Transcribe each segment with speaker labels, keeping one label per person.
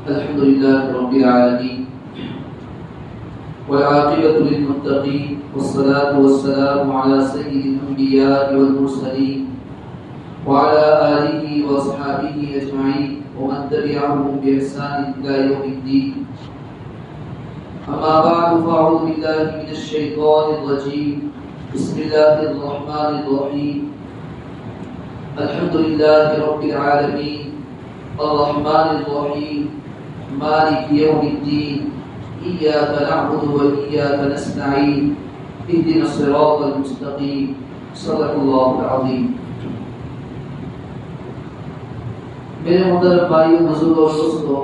Speaker 1: الحمد لله رب العالمين والعاقبة للمتقين والصلاة والسلام على سيد الأنبياء والمرسلين وعلى آله وأصحابه أجمعين ومن تبعهم بإحسان إلى يوم الدين. أما بعد فأعوذ بالله من الشيطان الرجيم. بسم الله الرحمن الرحيم. الحمد لله رب العالمين الرحمن الرحيم مالك يوم الدين إياك نعبد وإياك نستعين اهدنا الصراط المستقيم صدق الله العظيم. میرے محترم بھائیوں، بزرگوں اور دوستوں،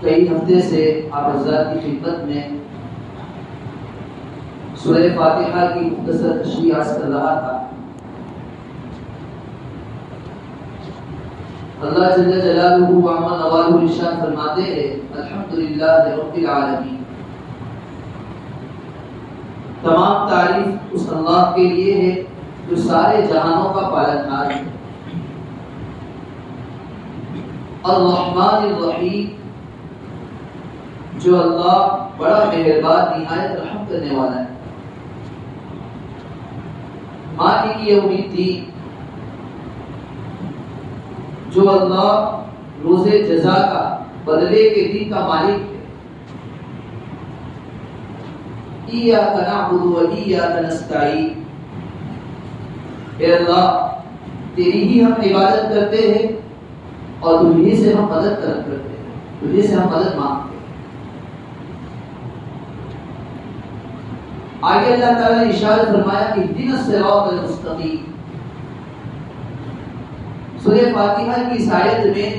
Speaker 1: کئی ہفتے سے آپ حضرات کی خدمت میں سورہ فاتحہ کی مختصر تشریح عرض کر رہا تھا. اللہ جل جلالہ وعظم نوالہ ارشاد فرماتے ہیں الحمدللہ رب العالمین. تمام تعریف اس اللہ کے لیے ہے جو سارے جہانوں کا پالنہار ہے. الرحمن الرحیم، جو اللہ بڑا مہربان نہایت رحم کرنے والا ہے. مالک یوم الدین، جو اللہ روز جزا کا، بدلے کے دن کا مالک ہے. ایاک نعبد و ایاک نستعین، اے اللہ تیری ہی ہم عبادت کرتے ہیں اور تجھی سے ہم مدد طلب کرتے ہیں، تجھی سے ہم مدد مانگتے ہیں. آگے اللہ تعالیٰ نے ارشاد فرمایا کہ اهدنا الصراط المستقیم. سورہ فاتحہ کی اس آیت میں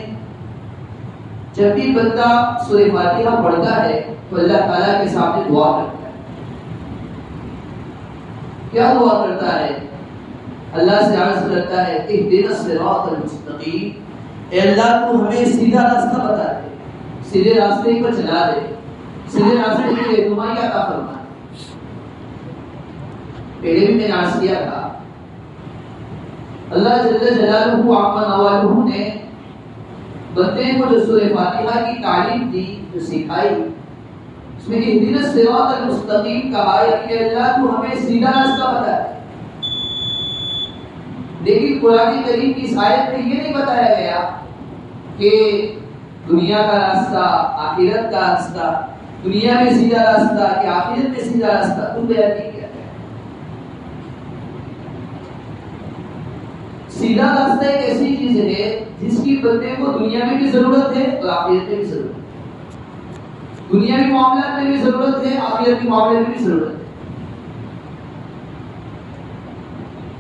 Speaker 1: جب بھی بندہ سورہ فاتحہ پڑھتا ہے تو اللہ تعالیٰ کے سامنے دعا کرتا ہے. کیا دعا کرتا ہے؟ اللہ سے عرض کرتا ہے اهدنا الصراط المستقیم، اے اللہ تو ہمیں سیدھا راستہ بتا دے، سیدھے راستے پر چلا دے، سیدھے راستے کی رہنمائی عطا فرما. پہلے بھی میں نے عرض کیا تھا اللہ جل جلالہ وعظم نوالہ نے بندے کو جو سورہ فاتحہ کی تعلیم دی، جو سکھائی، اس میں اهدنا الصراط المستقیم کہا ہے کہ اللہ تو ہمیں سیدھا راستہ بتا دے. لیکن قرآن کریم کی اس آیت میں یہ نہیں بتایا گیا کہ دنیا کا راستہ، آخرت کا راستہ، دنیا میں سیدھا راستہ کہ آخرت میں سیدھا راستہ، تم بیان نہیں کیا. سیدھا راستہ ایک ایسی چیز ہے جس کی بندے کو دنیا میں بھی ضرورت ہے اور آخرت میں بھی ضرورت ہے. دنیاوی معاملات میں بھی ضرورت ہے، آخرت کے معاملے میں بھی ضرورت ہے.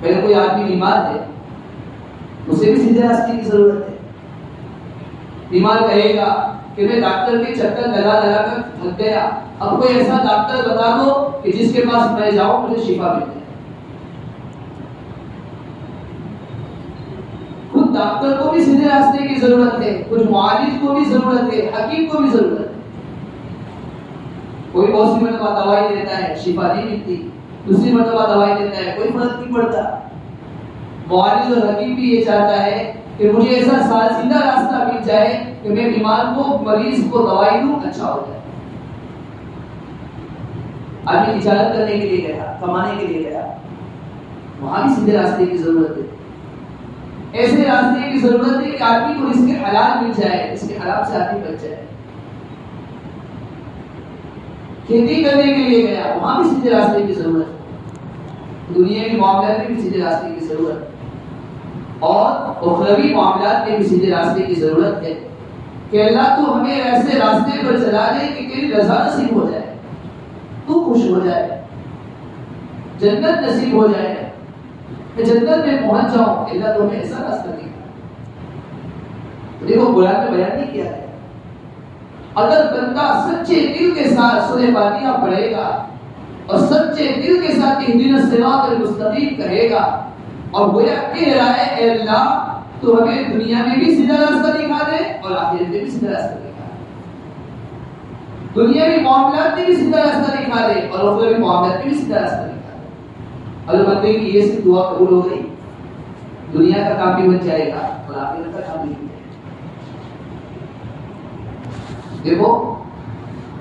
Speaker 1: پہلے کوئی آدمی بیمار ہے، اسے بھی سیدھے راستے کی ضرورت ہے. بیمار کہے گا کہ میں ڈاکٹر کے چکر لگا لگا کر تھک گیا، اب کوئی ایسا ڈاکٹر بتا دو کہ جس کے پاس میں جاؤں مجھے شفا مل جائے. خود ڈاکٹر کو بھی سیدھے راستے کی ضرورت ہے، کچھ معالج کو بھی ضرورت ہے، حکیم کو بھی ضرورت ہے. کوئی بہت سی مرتبہ دوائی دیتا ہے، شفا نہیں ملتی، دوسری مرتبہ دوائی دیتا ہے، کوئی فرق نہیں پڑتا. معالج اور حکیم بھی یہ چاہتا ہے کہ مجھے ایسا سیدھا راستہ مل جائے کہ میں بیمار کو، مریض کو دوائی دوں، اچھا ہو جائے. آدمی تجارت کرنے کے لیے گیا، کمانے کے لیے گیا، وہاں بھی سیدھے راستے کی ضرورت ہے. ایسے راستے کی ضرورت ہے کہ آدمی کو رزق حلال مل جائے، رزق حرام سے آدمی بچ جائے. کھیتی کرنے کے لیے گیا، وہاں بھی سیدھے راستے کی ضرورت ہے. دنیا کے معاملات میں بھی سیدھے راستے کی ضرورت ہے اور اخروی معاملات میں بھی سیدھے راستے کی ضرورت ہے کہ اللہ تو ہمیں ایسے راستے پر چلا دے کہ تیری رضا نصیب ہو جائے، تو خوش ہو جائے، جنت نصیب ہو جائے، میں جنت میں پہنچ جاؤں. اللہ تو ہمیں ایسا راستہ دکھا. دیکھو قرآن میں بیان نہیں کیا ہے. اگر بندہ سچے دل کے ساتھ سورہ فاتحہ پڑھے گا اور سچے دل کے ساتھ اهدنا الصراط المستقیم کہے گا اور گویا کہہ رہا ہے اے اللہ تو ہمیں دنیا میں بھی سیدھا راستہ دکھا دے اور آخرت میں بھی سیدھا راستہ دکھا دے. دنیاوی معاملات میں بھی سیدھا راستہ دکھا دے اور اخروی معاملات میں بھی سیدھا راستہ دکھا دے. اگر بندے کی یہ صرف دعا قبول ہو گئی، دنیا کا کام بھی بن جائے گا اور آخرت کا کام بھی بن جائے گا. دیکھو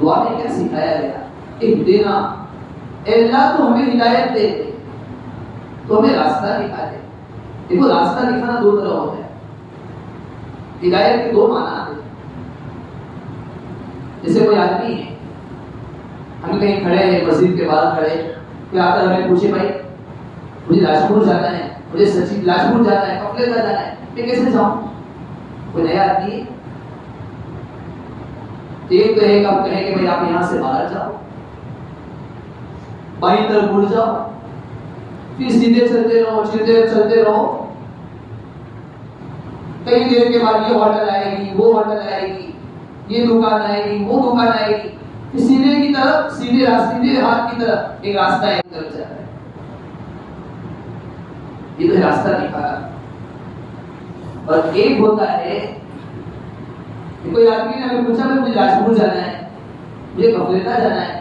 Speaker 1: دعا میں کیا سکھایا گیا، اہدنا، اے اللہ تو ہمیں ہدایت دے، تو ہمیں راستہ دکھا دے۔ دیکھو راستہ دکھانا دو طرح ہوتا ہے، ہدایت کے دو معنی آتے ہیں۔ جیسے کوئی آدمی ہے، ہم کہیں کھڑے ہیں مسجد کے باہر کھڑے، کوئی آتا ہے ہمیں پوچھے بھائی مجھے لاجپور جانا ہے، مجھے سچی لاجپور جانا ہے، کپڑے کا جانا ہے، میں کیسے جاؤں؟ کوئی نیا آدمی ہے، ایک تو ایک آپ کہیں کہ بھائی آپ یہاں سے باہر جاؤ، بائیں طرف مڑ جاؤ، پھر سیدھے چلتے رہو، سیدھے چلتے رہو، کئی دیر کے بعد یہ ہوٹل آئے گی، وہ ہوٹل آئے گی، یہ دکان آئے گی، وہ دکان آئے گی، پھر سیدھے کی طرف، سیدھے ہاتھ کی طرف ایک راستہ ہے، ایک طرف جاتا ہے۔ یہ تو راستہ دکھا، اور ایک ہوتا ہے کوئی آدمی نے ہمیں پوچھا مجھے لاجپور جانا ہے، مجھے کپڑیتا جانا ہے،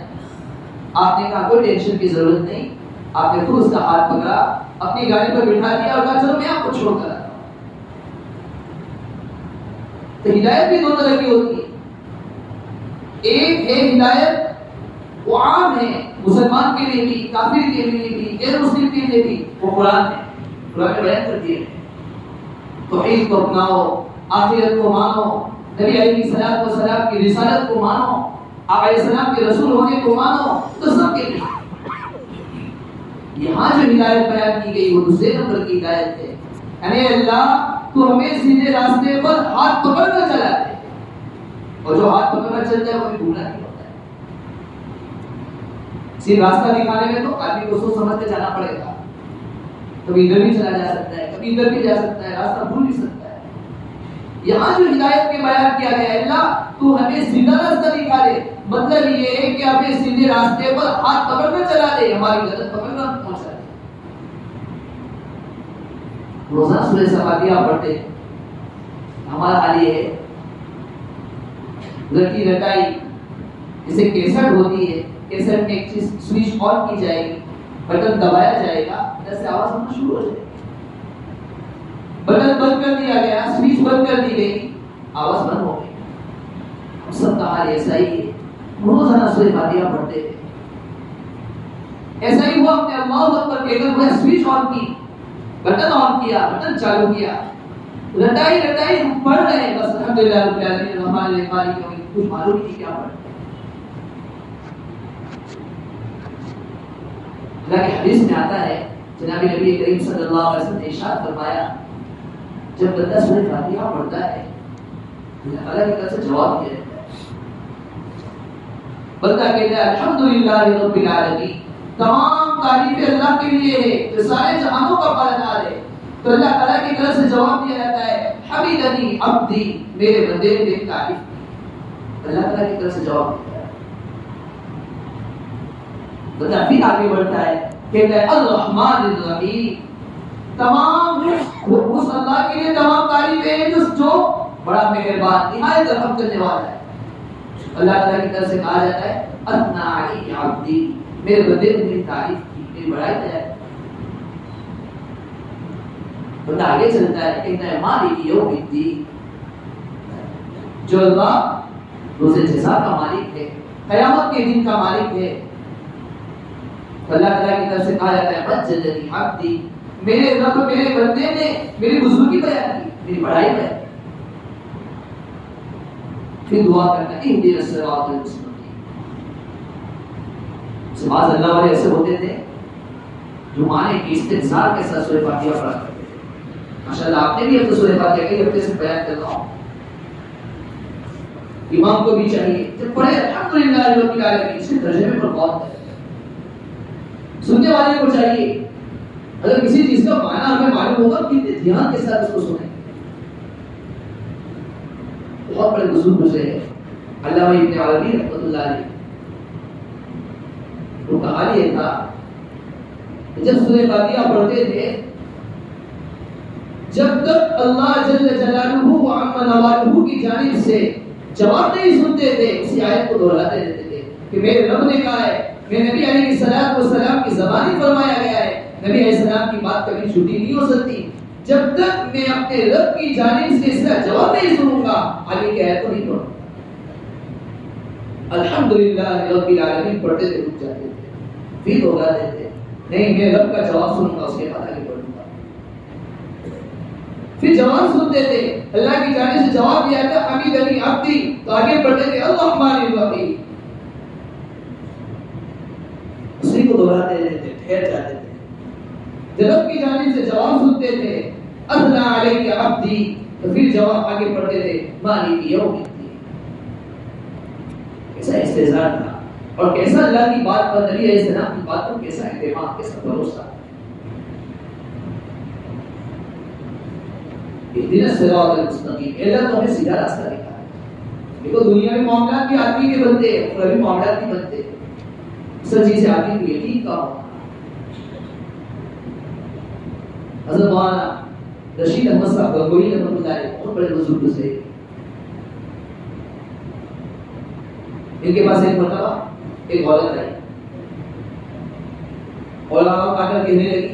Speaker 1: آپ نے کہا کوئی ٹینشن کی ضرورت نہیں، آپ نے خود اس کا ہاتھ پکڑا، اپنی گاڑی پر بٹھا دیا اور کہا چلو میں آپ کو چھوڑ کر آتا ہوں۔ تو ہدایت بھی دو طرح کی ہوتی ہے، ایک ہے ہدایت وہ عام ہے، مسلمان کے لیے بھی، کافر کے لیے بھی، غیر مسلم کے لیے بھی، وہ قرآن ہے، قرآن نے بیان کر دیا ہے، توحید کو اپناؤ، آخرت کو مانو، نبی علیہ الصلوۃ والسلام کی رسالت کو مانو، آپ علیہ السلام کے رسول ہونے کو مانو، تو سب کے لیے۔ یہاں جو ہدایت بیان کی گئی وہ دوسرے نمبر کی ہدایت ہے، یعنی اللہ تو ہمیں سیدھے راستے پر ہاتھ پکڑ کر چلا دے، اور جو ہاتھ پکڑ کر چلتا ہے وہ بھی گمراہ نہیں ہوتا ہے۔ صرف راستہ دکھانے میں تو آدمی کو سوچ سمجھ کے جانا پڑے گا، کبھی ادھر بھی چلا جا سکتا ہے، کبھی ادھر بھی جا سکتا ہے، راستہ بھول بھی سکتا ہے۔ یہاں جو ہدایت کے بیان کیا گیا ہے، اللہ تو ہمیں سیدھا راستہ دکھا دے، مطلب یہ ہے کہ ہمیں سیدھے راستے پر ہاتھ پکڑ کر چلا دے، ہماری غلط پکڑ کر پہنچا دے۔ روزانہ سورہ صفاتیہ پڑھتے ہیں، ہمارا حال یہ ہے رٹی رٹائی، جیسے کیسٹ ہوتی ہے، کیسٹ میں ایک چیز سوئچ آن کی جائے گی، بٹن دبایا جائے گا، جیسے آواز ہونا شروع ہو جائے گی، بٹن بند کر دیا گیا، سوئچ بند کر دی گئی، آواز بند ہو گئی۔ ہم سب کا حال ایسا ہی ہے، روزانہ سورہ فاتحہ پڑھتے ہیں، ایسا ہی ہوا، ہم نے اللہ اکبر کہہ کر وہ سوئچ آن کی، بٹن آن کیا، بٹن چالو کیا، رٹائی ہم پڑھ رہے ہیں، بس الحمدللہ رب العالمین الرحمن الرحیم مالک یوم الدین، کچھ معلوم نہیں کیا پڑھ رہے۔ اللہ کی حدیث میں آتا ہے، جناب نبی کریم صلی اللہ علیہ وسلم نے ارشاد فرمایا، جب بندہ سورہ فاتحہ پڑھتا ہے اللہ تعالیٰ کی طرف سے جواب دیا جاتا ہے، بندہ کہتا ہے الحمدللہ رب العالمین، تمام تعریفیں اللہ کے لیے ہے جو سارے جہانوں کا پالنہار ہے، تو اللہ تعالیٰ کی طرف سے جواب دیا جاتا ہے حمیدنی عبدی، میرے بندے نے میری تعریف کی، اللہ تعالیٰ کی طرف سے جواب دیتا ہے۔ بندہ پھر آگے بڑھتا ہے، کہتا ہے الرحمن الرحیم، تمام اس اللہ کے لیے تمام تعریفیں ہیں جو بڑا مہربان نہایت رحم کرنے والا ہے۔ اللہ تعالیٰ کی طرف سے کہا جاتا ہے اثنا علی عبدی، میرے بندے نے میری تعریف کی، میری بڑائی ہے۔ بندہ آگے چلتا ہے، کہتا ہے مالک یوم الدین، جو اللہ روز جزا کا مالک ہے، قیامت کے دن کا مالک ہے۔ اللہ تعالیٰ کی طرف سے کہا جاتا ہے مجدنی عبدی، میرے رب میرے بندے نے میری بزرگی بیان کی، میری بڑائی بیان کی۔ پھر دعا کرنا اہدنا الصراط المستقیم۔ بعض اللہ والے ایسے ہوتے تھے جو مانے کی استحضار کے ساتھ سورہ فاتحہ پڑھا کرتے تھے۔ ماشاءاللہ آپ نے بھی اب تو سورہ فاتحہ کئی ہفتے سے بیان کر رہا ہوں، امام کو بھی چاہیے جب پڑھے الحمدللہ رب العالمین اس کے ترجمے پر غور کرے، سننے والے کو چاہیے اگر کسی چیز کا معنی ہمیں معلوم ہوگا کتنے دھیان کے ساتھ اس کو سنیں۔ بہت بڑے بزرگ گزرے ہیں علامہ ابن عربی رحمۃ اللہ علیہ، وہ کہا یہ تھا جب سورہ فاتحہ پڑھتے تھے، جب تک اللہ جل جلالہ و عم نوالہ کی جانب سے جواب نہیں سنتے تھے اسی آیت کو دہراتے رہتے تھے کہ میرے رب نے کہا ہے، میرے نبی علیہ الصلوۃ والسلام کی زبانی فرمایا گیا ہے، نبی علیہ السلام کی بات کبھی جھوٹی نہیں ہو سکتی، جب تک میں اپنے رب کی جانب سے اس کا جواب نہیں سنوں گا آگے کی آیت کو نہیں پڑھوں۔ الحمدللہ رب العالمین پڑھتے تھے، رک جاتے تھے، پھر دوہراتے تھے، نہیں میں رب کا جواب سنوں گا اس کے بعد آگے بڑھوں گا. پھر جواب سنتے تھے، اللہ کی جانب سے جواب دیا تھا حمیدنی عبدی، تو آگے بڑھتے تھے الرحمن الرحیم، اسی کو دوہراتے رہتے، ٹھہر جاتے تھے. رب کی جانب سے جواب سنتے تھے اثنا علیک عبدی، تو پھر جواب آگے پڑھتے تھے مالک یوم الدین. کیسا استحضار تھا، اور کیسا اللہ کی بات پر، نبی علیہ السلام کی بات پر کیسا اعتماد، کیسا بھروسہ. اهدنا الصراط المستقیم، اللہ تو ہمیں سیدھا راستہ دکھا ہے. دیکھو دنیا میں معاملات بھی آدمی کے بنتے ہیں، اور ابھی معاملات بھی بنتے ہیں. سچی سے آدمی کو یقین کا ہونا. حضرت مولانا رشید احمد صاحب گنگوئی رحمۃ اللہ علیہ بہت بڑے بزرگ سے، ان کے پاس ایک مرتبہ ایک عورت آئی، اور آ کر کہنے لگی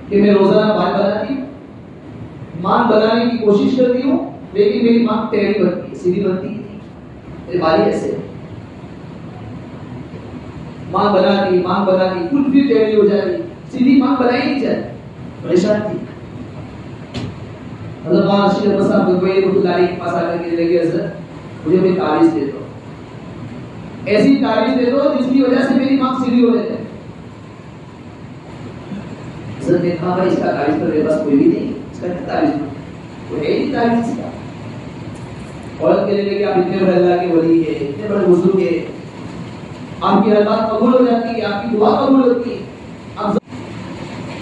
Speaker 1: کہ میں روزانہ بال بناتی ہوں، مان بنانے کی کوشش کرتی ہوں، لیکن میری مان ٹیڑھی بنتی ہے، سیدھی بنتی نہیں، میرے بال ایسے مان بناتی کچھ بھی ٹیڑھی ہو جائے، سیدھی مان بنائی نہیں جائے، پریشان تھی. حضرت مولانا رشید احمد صاحب گنگوئی رحمۃ اللہ علیہ کے پاس آ کر کہنے لگے حضرت مجھے کوئی تعویذ دے دو، ایسی تعویذ دے دو جس کی وجہ سے میری مان سیدھی ہو جائے. حضرت نے کہا بھائی اس کا تعویذ تو میرے پاس کوئی بھی نہیں، اس کا کیا تعویذ ہے، کوئی ہے نہیں تعویذ اس کا. عورت کہنے لگی آپ اتنے بڑے اللہ کے ولی ہیں، اتنے بڑے بزرگ ہیں، آپ کی ہر بات قبول ہو جاتی ہے، آپ کی دعا قبول ہوتی ہے، آپ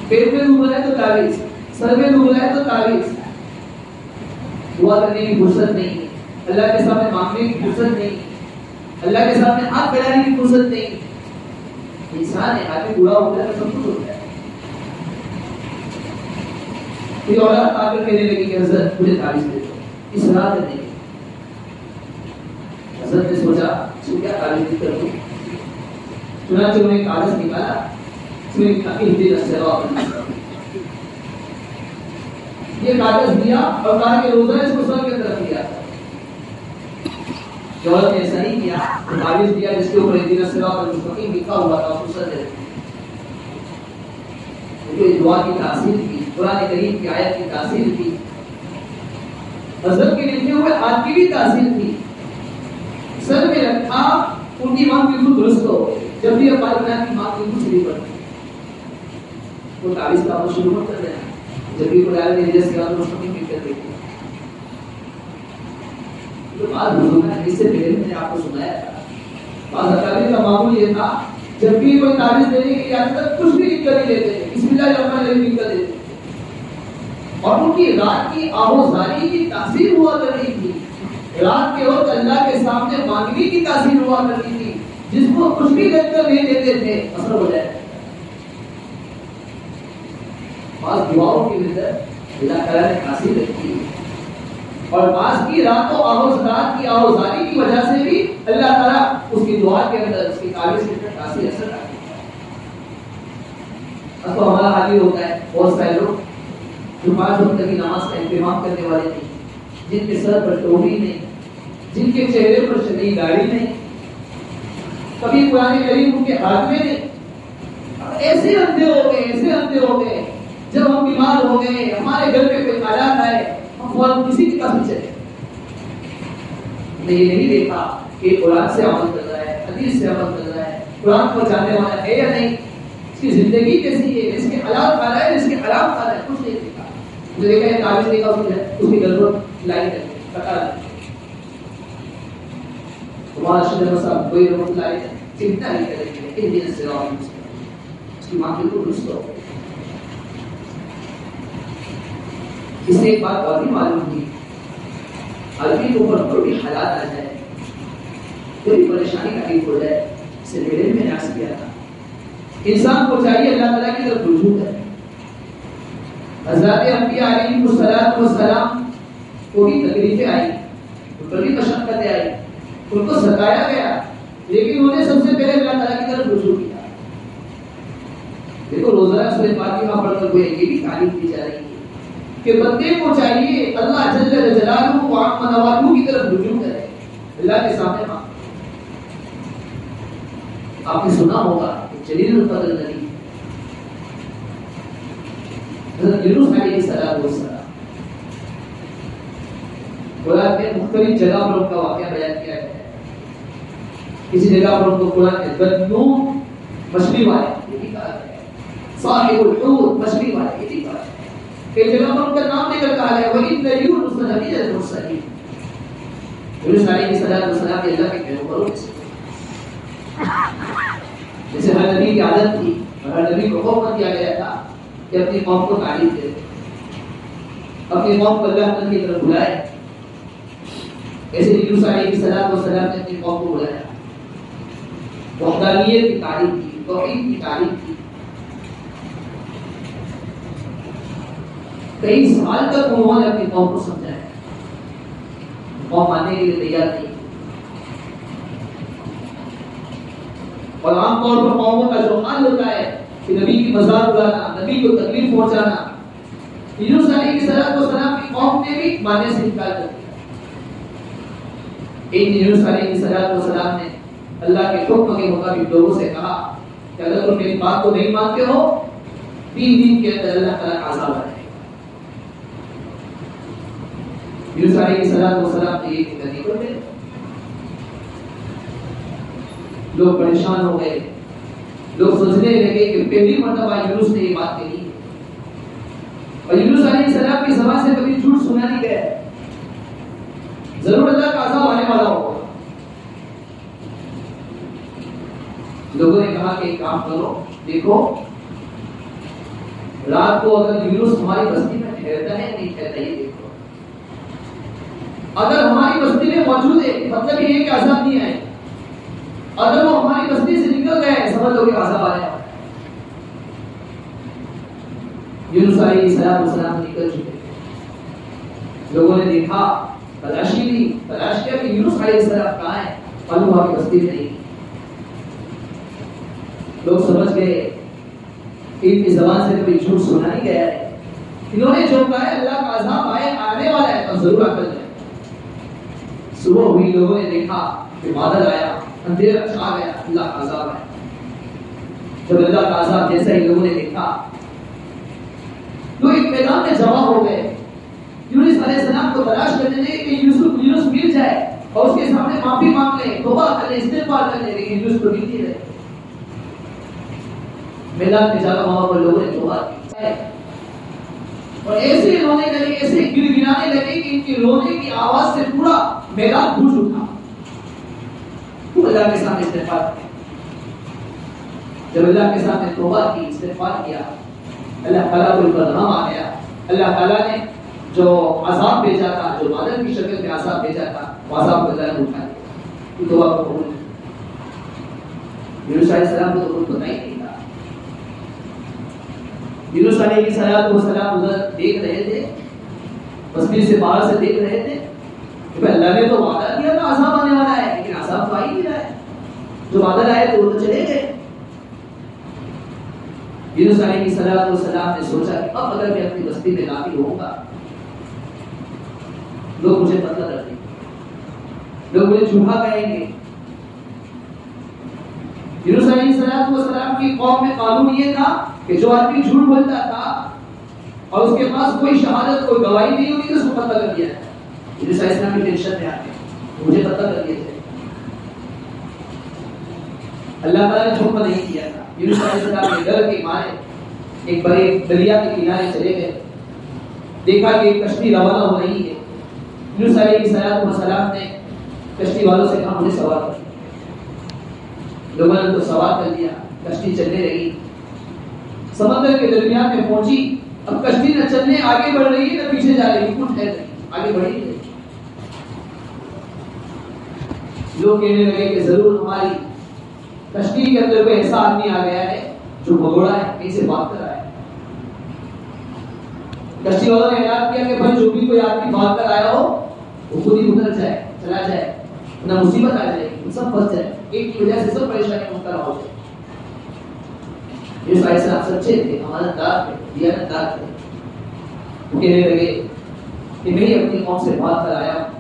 Speaker 1: پیٹ میں ڈوب رہا ہے تو تعویذ، سر میں ڈوب رہا ہے تو تعویذ. دعا کرنے کی فرصت نہیں، اللہ کے سامنے مانگنے کی فرصت نہیں، اللہ کے سامنے ہاتھ پھیلانے کی فرصت نہیں. انسان ہے، آدمی بوڑھا ہوتا ہے تو سب کچھ ہوتا ہے. پھر اولاد آ کر کہنے لگی کہ حضرت مجھے تعویذ دے دو، اصرار کرنے کی. حضرت نے سوچا اس کو کیا تعویذ کر دوں، چنانچہ انہوں نے کاغذ نکالا، اس میں لکھا کہ اهدنا الصراط المستقیم. یہ کاغذ دیا اور کہا کہ روزہ اس کو سر کی طرف دیا. عورت نے ایسا نہیں کیا، تعویذ دیا جس کے اوپر اهدنا الصراط المستقیم لکھا ہوا تھا، اس کو سر دے دیا. دعا کی تاثیر تھی، قرآن کریم کی آیت کی تاثیر تھی، حضرت کے لکھے ہوئے ہاتھ کی بھی تاثیر تھی. سر میں رکھا، ان کی ماں بالکل درست ہو گئی. جب بھی اپنا کی ماں بالکل سیدھی پڑتی، وہ تعویذ کا عمل شروع کر دینا. جب بھی قرآن میں جیسے صراط المستقیم کر دیتی تو بات بزرگ ہے. اس سے پہلے میں نے آپ کو سنایا تھا، بعض اکابر کا معمول یہ تھا جب بھی کوئی تعویذ دینے کی اجازت کچھ بھی لکھ کر ہی دیتے، بسم اللہ الرحمن الرحیم لکھ کر دیتے، اور ان کی رات کی آہوزاری کی تاثیر ہوا کرتی تھی. رات کے وقت اللہ کے سامنے مانگنے کی تاثیر ہوا کرتی تھی، جس کو کچھ بھی لکھ کر نہیں دیتے تھے اثر ہو جائے. بعض دعاؤں کی وجہ اللہ تعالیٰ نے تاثیر رکھی، اور بعض کی راتوں رات کی آہوزاری کی وجہ سے بھی اللہ تعالیٰ اس کی دعا کے اندر، اس کی تعویذ کے اندر تاثیر اثر رکھتی ہے. اب تو ہمارا حال یہ ہوتا ہے، بہت سارے لوگ جو 5 وقت کی نماز کا اہتمام کرنے والے نہیں، جن کے سر پر ٹوپی نہیں، جن کے چہرے پر شدید داڑھی نہیں، کبھی قرآن کریم ان کے ہاتھ میں نہیں، ایسے اندھے ہو گئے، ایسے اندھے ہو گئے. جب ہم بیمار ہو گئے، ہمارے گھر پہ کوئی حالات آئے، ہم فوراً کسی کے پاس نہیں چلے. نے یہ نہیں دیکھا کہ قرآن سے عمل کر رہا ہے، حدیث سے عمل کر رہا ہے، قرآن کو جاننے والا ہے یا نہیں، اس کی زندگی کیسی ہے، اس کے حالات کھا رہا ہے، اس کے حرام کھا رہا ہے، کچھ نہیں دیکھا. جو دیکھا ہے تعویذ دیکھا، اس کی گھر پر لائی کر کے بتا دیں. تمہارا شدہ صاحب کوئی رحمۃ اللہ علیہ چنتا نہیں کرے گی، اهدنا الصراط المستقیم، اس کی ماں بالکل درست ہو. اس سے ایک بات اور بھی معلوم ہوئی، آدمی کے اوپر کوئی بھی حالات آ جائے، کوئی پریشانی لاحق ہو جائے، اس سے پہلے میں نے عرض کیا تھا انسان کو چاہیے اللہ تعالیٰ کی طرف رجوع کرے. حضرات انبیاء علیہ السلام کو بھی تکلیفیں آئی، ان پر بھی مشقتیں آئی، ان کو ستایا گیا، لیکن انہوں نے سب سے پہلے اللہ تعالیٰ کی طرف رجوع کیا. دیکھو روزانہ سورۃ فاتحہ پڑھ کر کوئی یہ بھی تعلیم دی جا رہی ہے کہ بندے کو چاہیے اللہ جل جلالہ و عظم نوالہ کی طرف رجوع کرے. اللہ کے سامنے مانگتے. آپ نے سنا ہوگا کہ جلیل القدر نبی حضرت یونس علیہ السلام قرآن میں مختلف جگہ پر ان کا واقعہ بیان کیا گیا ہے. کسی جگہ پر ان کو قرآن میں ذنون مچھلی والے یہ بھی کہا گیا ہے, صاحب الحوت مچھلی والے یہ بھی کہا گیا ہے. کئی جگہ پر ان کا نام لے کر کہا گیا وَإِنَّ يُونُسَ لَمِنَ الْمُرْسَلِينَ. یونس علیہ السلام اللہ کے پیغمبروں میں سے جیسے ہر نبی کی عادت تھی اور ہر نبی کو حکم دیا گیا تھا کہ اپنی قوم کو تعلیم دے, اپنی قوم کو اللہ تعالیٰ کی طرف بلائے. ایسے یونس علیہ السلام نے اپنی قوم کو بلایا, وحدانیت کی تعلیم کی, توحید کی تعلیم کی. کئی سال تک انہوں نے اپنی قوم کو سمجھایا, قوم ماننے کے لیے تیار نہیں. اور عام طور پر قوموں کا جو حال ہوتا ہے کہ نبی کی مذاق اڑانا, نبی کو تکلیف پہنچانا, یونس علیہ السلام کی قوم نے بھی ماننے سے انکار کر دیا. ایک یونس علیہ السلام نے اللہ کے حکم کے مطابق لوگوں سے کہا کہ اگر تم میری بات کو نہیں مانتے ہو 3 دن کے اندر اللہ تعالیٰ کا عذاب آئے. یونس علیہ السلام نے یہ نہیں کر دیا. لوگ پریشان ہو گئے, لوگ سوچنے لگے کہ پہلی مرتبہ یونس نے یہ بات کہی اور یونس علیہ السلام کی زبان سے کبھی جھوٹ سنا نہیں گیا, ضرور اللہ کا عذاب آنے والا ہوگا. لوگوں نے کہا کہ ایک کام کرو, دیکھو رات کو اگر یونس ہماری بستی میں ٹھہرتا ہے نہیں ٹھہرتا یہ دیکھو. اگر ہماری بستی میں موجود ہے مطلب یہ کہ عذاب نہیں آئے, اگر وہ ہماری بستی سے نکل گئے سمجھ لو کہ عذاب آنے والا ہے. یونس علیہ السلام نکل چکے. لوگوں نے دیکھا, تلاشی لی, تلاش کیا کہ یونس علیہ السلام کہاں ہے, معلوم ہوا کہ بستی میں نہیں. لوگ سمجھ گئے ان کی زبان سے کبھی جھوٹ سنا نہیں گیا ہے. انہوں نے جو کہا ہے اللہ کا عذاب آنے والا ہے تو ضرور عقل جائے. صبح ہوئی, لوگوں نے دیکھا کہ بادل آیا, اندھیرا چھا گیا, اللہ کا عذاب ہے. جب اللہ کا عذاب جیسا ہی لوگوں نے دیکھا تو ایک میدان میں جمع ہو گئے. یونس علیہ السلام کو تلاش کرنے لگے کہ یونس مل جائے اور اس کے سامنے معافی مانگ لیں, توبہ کر لیں, استغفار کر لیں, لیکن یونس کو مل نہیں رہے. میدان میں جا کر وہاں پر لوگوں نے توبہ کی اور ایسے رونے لگے, ایسے گر گرانے لگے کہ ان کی رونے کی آواز سے پورا میدان گونج اٹھا. تو اللہ کے سامنے استغفار کیا. جب اللہ کے سامنے توبہ کی, استغفار کیا, اللہ تعالیٰ کو برہم آ گیا. اللہ تعالیٰ نے جو عذاب بھیجا تھا, جو بادل کی شکل میں عذاب بھیجا تھا, وہ عذاب کو اللہ نے اٹھا دیا. توبہ کو قبول کیا. یونس علیہ السلام کو تو کچھ پتہ ہی نہیں تھا. یونس علیہ السلام ادھر دیکھ رہے تھے, بستی سے باہر سے دیکھ رہے تھے کہ اللہ نے تو وعدہ کیا تھا عذاب آنے والا ہے, لیکن عذاب تو آ ہی نہیں رہا ہے. جو بادل آئے تو وہ تو چلے گئے. یونس علیہ السلام نے سوچا کہ اب اگر میں اپنی بستی میں داخل ہوں گا لوگ مجھے قتل کر دیں گے, لوگ مجھے جھوٹا کہیں گے. یونس علیہ السلام کی قوم میں قانون یہ تھا کہ جو آدمی جھوٹ بولتا تھا اور اس کے پاس کوئی شہادت, کوئی گواہی نہیں ہوتی تو اس کو قتل کر دیا جاتا. یونس علیہ السلام کی ٹینشن میں آ گئے, مجھے قتل کر دیا جائے. اللہ تعالیٰ نے حکم نہیں کیا تھا. یونس علیہ السلام کے ڈر کے مارے ایک بڑے دریا کے کنارے چلے گئے. دیکھا کہ ایک کشتی روانہ ہو رہی ہے. یونس علیہ السلام نے کشتی والوں سے کہا مجھے سوار کر. لوگوں نے تو سوار کر دیا, کشتی چلنے لگی. سمندر کے درمیان میں پہنچی. اب کشتی نہ چلنے آگے بڑھ رہی ہے نہ پیچھے جا رہی ہے, کچھ ہے نہیں, آگے بڑھی نہیں. لوگ کہنے لگے کہ ضرور ہماری کشتی کے اندر کوئی ایسا آدمی آ گیا ہے جو بھگوڑا ہے, کہیں سے بات کر رہا ہے. کشتی والوں نے اعلان کیا کہ بھائی جو بھی کوئی آدمی بات کر آیا ہو وہ خود ہی اتر جائے, چلا جائے, نہ مصیبت آ جائے گی, سب پھنس جائے. ایک کی وجہ سے سب پریشانی مبتلا ہو جائے. یہ سائے صاحب سچے تھے, امانت دار تھے, دیانت دار تھے. وہ کہنے لگے کہ میں اپنی قوم سے بات کر آیا ہوں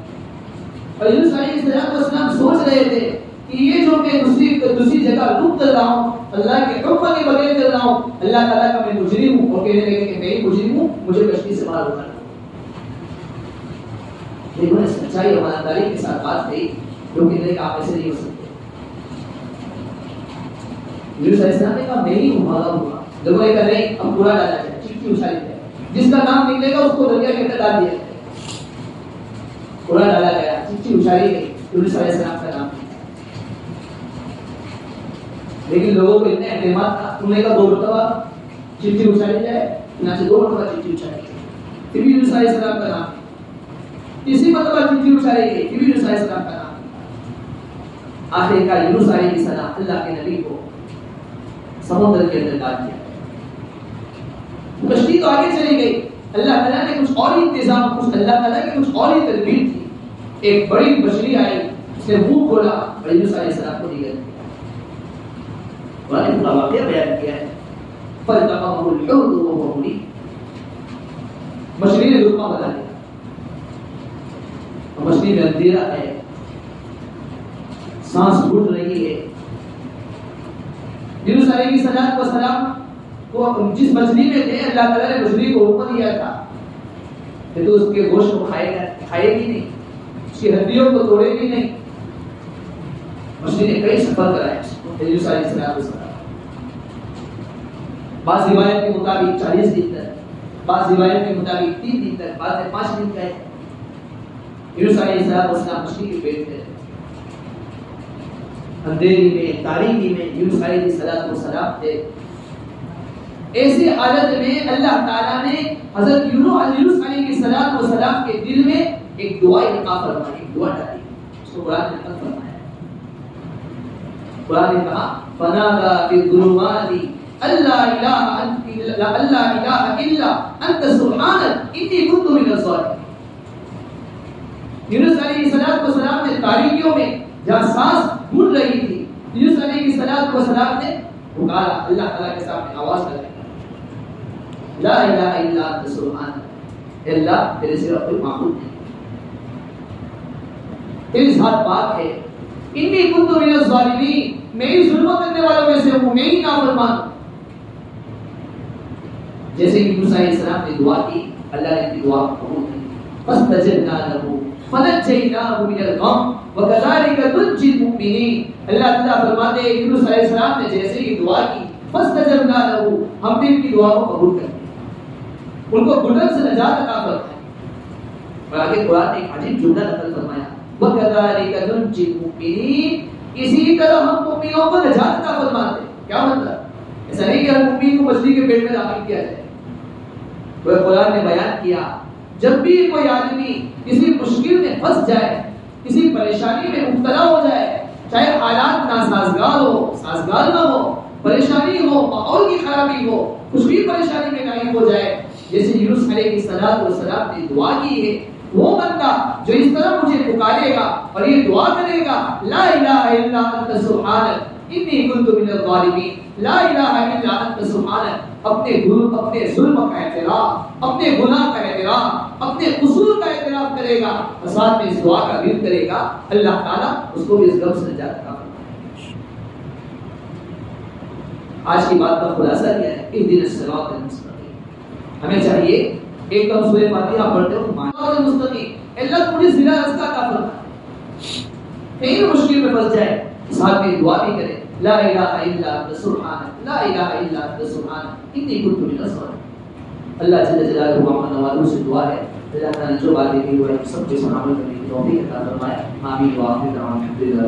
Speaker 1: اور یونس علیہ السلام سوچ رہے تھے کہ یہ جو میں دوسری جگہ رک کر رہا ہوں، اللہ کے حکم کے بغیر کر رہا ہوں، اللہ تعالیٰ کا میں مجرم ہوں، اور کہنے لگے کہ میں ہی مجرم ہوں، مجھے کشتی سے باہر اتارنا۔ لیکن سچائی اور ایمانداری کے ساتھ بات کہی، جو کہ نہیں آپ ایسے نہیں ہو سکتے۔ یونس علیہ السلام نے کہا میں ہی ہوں، بھاگا ہوا۔ لوگوں نے کہا نہیں، اب پورا ڈالا جائے، چٹھی اچھالی جائے، جس کا نام نکلے گا اس کو دریا کے اندر ڈال دیا جائے۔ پورا ڈالا گیا، چٹھی اچھالی گئی، یونس علیہ السلام کا نام۔ لیکن لوگوں کو اتنے اعتماد تھا، انہوں نے کہا 2 مرتبہ چٹھی اچھالی جائے، چنانچہ 2 مرتبہ چٹھی اچھالی گئی، پھر بھی یونس علیہ السلام کا نام۔ تیسری مرتبہ چٹھی اچھالی گئی، پھر بھی یونس علیہ السلام کا نام۔ آخر کار یونس علیہ السلام اللہ کے نبی کو سمندر کے اندر ڈال دیا۔ کشتی تو آگے چلی گئی، اللہ تعالیٰ نے کچھ اور ہی انتظام، کچھ اللہ تعالیٰ کی کچھ اور ہی تدبیر تھی۔ ایک بڑی مچھلی آئی، اس نے منہ کھولا اور یونس علیہ السلام کو نگل دیا۔ قرآن نے پورا واقعہ بیان کیا ہے۔ فَالْتَقَمَهُ الْحُوتُ وَهُوَ مُلِيمٌ، مچھلی نے لقمہ بنا لیا، اور مچھلی میں اندھیرا ہے، سانس گھٹ رہی ہے۔ یونس علیہ السلام وہ جس مچھلی میں تھے، اللہ تعالیٰ نے مچھلی کو حکم دیا تھا کہ تو اس کے گوشت کو کھائے گی نہیں، اس کی ہڈیوں کو توڑے گی نہیں۔ مچھلی نے کئی سفر کرائے یونس علیہ السلام۔ بعض روایت کے مطابق 40 دن تک، بعض روایت کے مطابق 3 دن تک، بعض میں 5 دن گئے۔ یونس علیہ السلام مچھلی کے پیٹ میں، اندھیری میں، تاریکی میں یونس علیہ السلام تھے۔ ایسی حالت میں اللہ تعالیٰ نے حضرت یونس علیہ السلام کے دل میں ایک دعا القاء فرمائی، ایک دعا ڈالی، اس کو قرآن نے نقل فرمایا۔ قرآن نے کہا فَنَادَى فِي الظُّلُمَاتِ أَلَّا إِلَٰهَ إِلَّا أَنتَ سُبْحَانَكَ إِنِّي كُنتُ مِنَ الظَّالِمِينَ۔ یونس علیہ السلام نے تاریکیوں میں جہاں سانس گھٹ رہی تھی، یونس علیہ السلام نے پکارا، اللہ تعالیٰ کے سامنے آواز لگائی، لا الہ الا انت سبحانک، اے اللہ تیرے سوا کوئی معبود نہیں، تیری ذات پاک ہے۔ انی کنت من الظالمین، میں ہی ظلم کرنے والوں میں سے ہوں، میں ہی نافرمان ہوں۔ جیسے کہ موسیٰ علیہ السلام نے دعا کی، اللہ نے ان کی دعا قبول کی۔ فاستجبنا له فنجیناہ من الغم وکذالک ننجی المؤمنین۔ اللہ تعالیٰ فرماتے ہیں یونس علیہ السلام نے جیسے ہی دعا کی، فاستجبنا له، ہم نے ان کی دعا کو قبول کر لیا، ان کو گھٹن سے نجات عطا فرمائی۔ اور آگے قرآن نے ایک عجیب جملہ نقل فرمایا، وَكَذَلِكَ نُنْجِي الْمُؤْمِنِينَ، اسی طرح ہم مومنوں کو نجات عطا فرماتے ہیں۔ کیا مطلب؟ ایسا نہیں کہ ہر مومن کو مچھلی کے پیٹ میں داخل کیا جائے۔ وہ قرآن نے بیان کیا جب بھی کوئی آدمی کسی مشکل میں پھنس جائے، کسی پریشانی میں مبتلا ہو جائے، چاہے حالات ناسازگار ہو، سازگار نہ ہو، پریشانی ہو، ماحول کی خرابی ہو، کچھ بھی پریشانی میں غائب ہو جائے، جیسے یونس علیہ السلام نے دعا کی ہے، وہ بندہ جو اس طرح مجھے پکارے گا اور یہ دعا کرے گا، لا الہ الا انت سبحانک انی کنت من الظالمین، لا الہ الا انت سبحانک، اپنے ظلم کا اعتراف، اپنے گناہ کا اعتراف، اپنے قصور کا اعتراف کرے گا، اور ساتھ میں اس دعا کا ورد کرے گا، اللہ تعالیٰ اس کو بھی اس غم سے نجات عطا فرمائے۔ آج کی بات کا خلاصہ کیا ہے؟ اهدنا الصراط المستقیم۔ ہمیں چاہیے ایک دم سورہ فاتحہ پڑھتے ہو صراط المستقیم، اللہ مجھے سیدھا راستہ عطا فرمائے۔ کہیں مشکل میں پھنس جائے، ساتھ میں دعا بھی کرے، لا الہ الا انت سبحانک، لا الہ الا انت سبحانک انی کنت من الظالمین۔ اللہ جل جلالہ و علا سے دعا ہے اللہ تعالیٰ نے جو باتیں کی وہ سب کے عمل کرنے کی توفیق عطا فرمائے۔ آمین۔ وآخر دعوانا الحمدللہ۔